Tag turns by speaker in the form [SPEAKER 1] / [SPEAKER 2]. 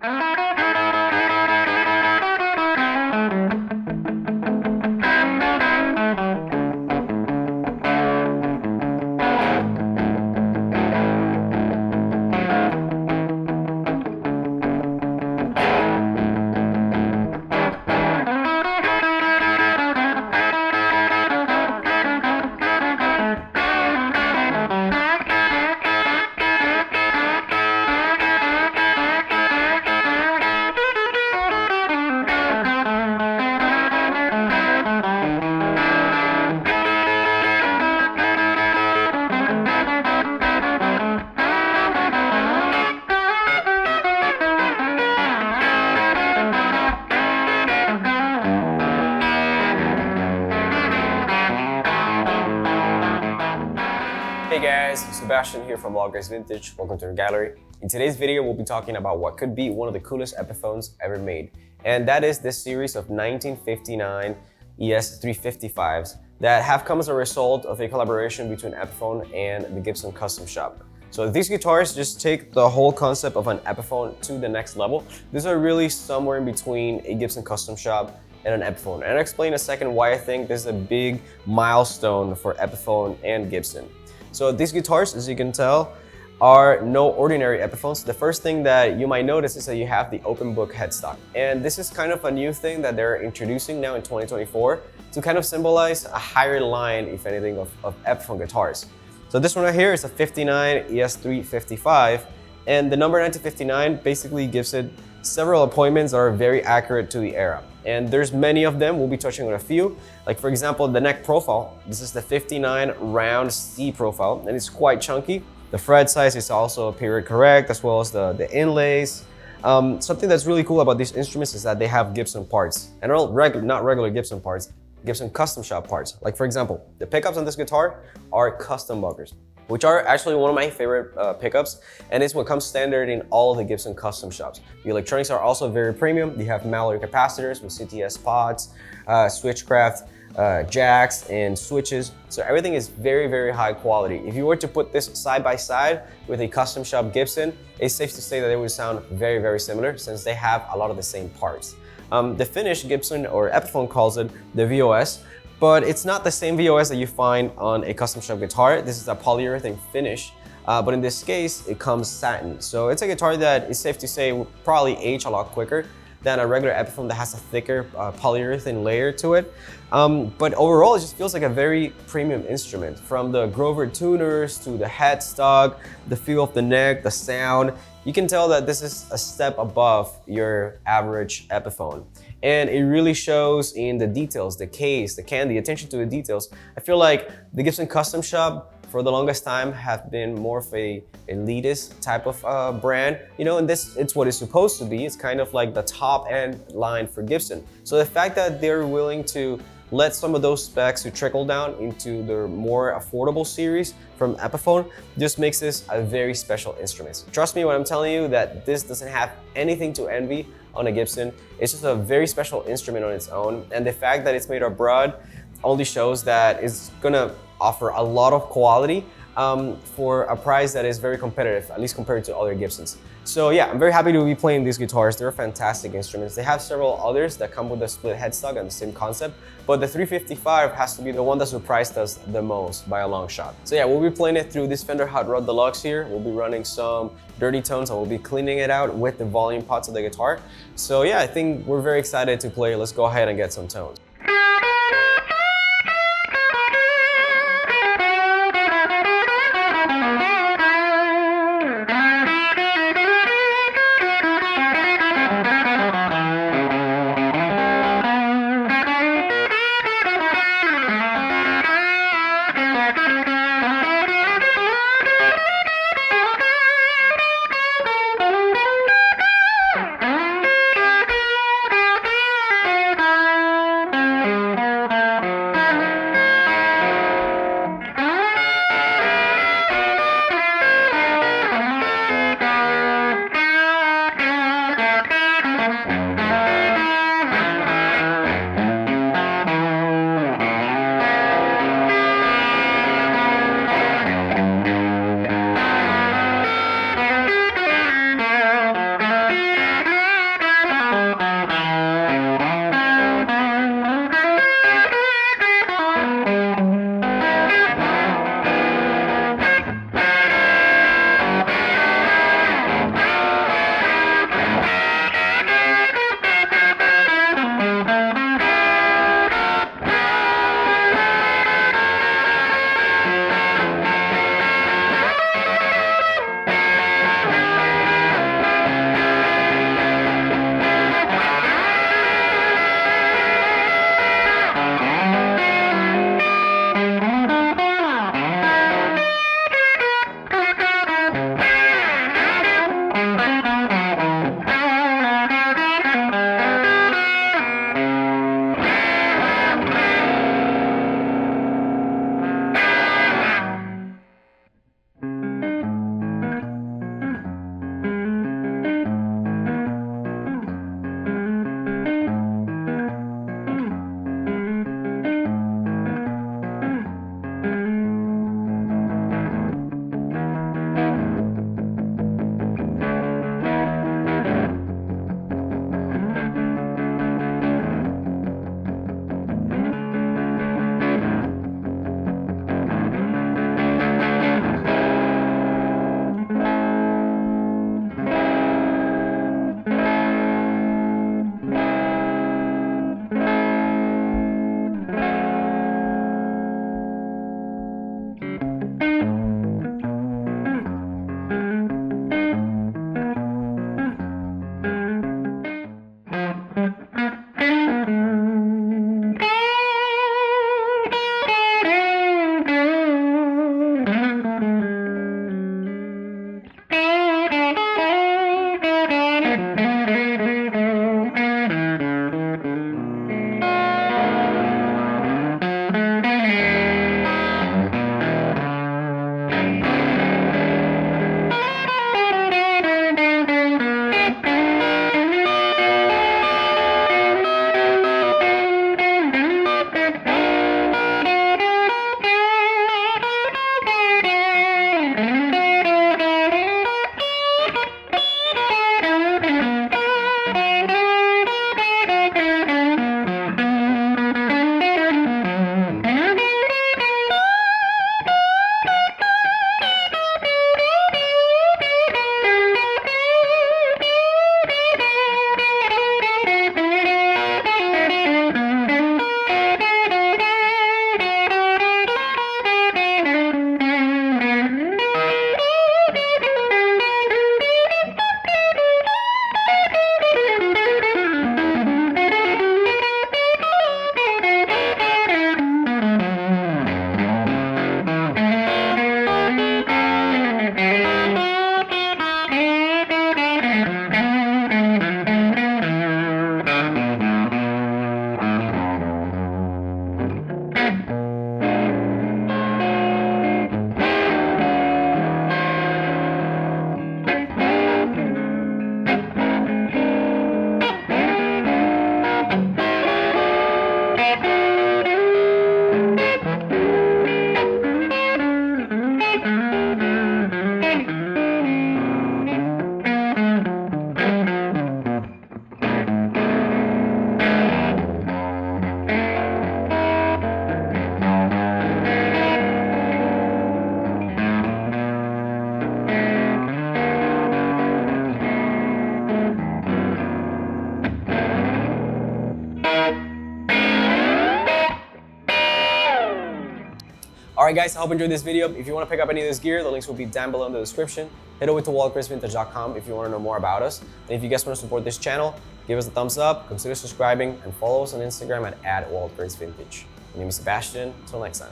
[SPEAKER 1] Hey guys, Sebastian here from Loggers Vintage. Welcome to our gallery. In today's video, we'll be talking about what could be one of the coolest Epiphones ever made. And that is this series of 1959 ES-355s that have come as a result of a collaboration between Epiphone and the Gibson Custom Shop. So these guitars just take the whole concept of an Epiphone to the next level. These are really somewhere in between a Gibson Custom Shop and an Epiphone. And I'll explain in a second why I think this is a big milestone for Epiphone and Gibson. So these guitars, as you can tell, are no ordinary Epiphones. The first thing that you might notice is that you have the open book headstock. And this is kind of a new thing that they're introducing now in 2024 to kind of symbolize a higher line, if anything, of Epiphone guitars. So this one right here is a 59 ES-355, and the number 1959 basically gives it several appointments that are very accurate to the era. And there's many of them. We'll be touching on a few. Like for example, the neck profile. This is the 59 round C profile, and it's quite chunky. The fret size is also period correct, as well as the inlays. Something that's really cool about these instruments is that they have Gibson parts, and not regular Gibson parts, Gibson Custom Shop parts. Like for example, the pickups on this guitar are custom bumpers, which are actually one of my favorite pickups, and it's what comes standard in all of the Gibson Custom Shops. The electronics are also very premium. You have Mallory capacitors with CTS pods, switchcraft jacks and switches. So everything is very, very high quality. If you were to put this side by side with a Custom Shop Gibson, it's safe to say that they would sound very, very similar since they have a lot of the same parts. The finish, Gibson or Epiphone calls it the VOS, but it's not the same VOS that you find on a Custom Shop guitar. This is a polyurethane finish, but in this case, it comes satin. So it's a guitar that is safe to say will probably age a lot quicker than a regular Epiphone that has a thicker polyurethane layer to it. But overall, it just feels like a very premium instrument. From the Grover tuners to the headstock, the feel of the neck, the sound, you can tell that this is a step above your average Epiphone. And it really shows in the details, the case, the candy, attention to the details. I feel like the Gibson Custom Shop for the longest time have been more of a elitist type of brand, you know, and it's what it's supposed to be. It's kind of like the top end line for Gibson. So the fact that they're willing to let some of those specs to trickle down into their more affordable series from Epiphone just makes this a very special instrument. Trust me when I'm telling you that this doesn't have anything to envy on a Gibson. It's just a very special instrument on its own, and the fact that it's made abroad only shows that it's gonna offer a lot of quality for a price that is very competitive, at least compared to other Gibsons. So yeah, I'm very happy to be playing these guitars. They're fantastic instruments. They have several others that come with a split headstock and the same concept, but the 355 has to be the one that surprised us the most by a long shot. So yeah, we'll be playing it through this Fender Hot Rod Deluxe here. We'll be running some dirty tones and we'll be cleaning it out with the volume pots of the guitar. So yeah, I think we're very excited to play. Let's go ahead and get some tones. Alright guys, I hope you enjoyed this video. If you want to pick up any of this gear, the links will be down below in the description. Head over to wildcrazevintage.com if you want to know more about us. And if you guys want to support this channel, give us a thumbs up, consider subscribing, and follow us on Instagram at @wildcrazevintage. My name is Sebastian. Until next time.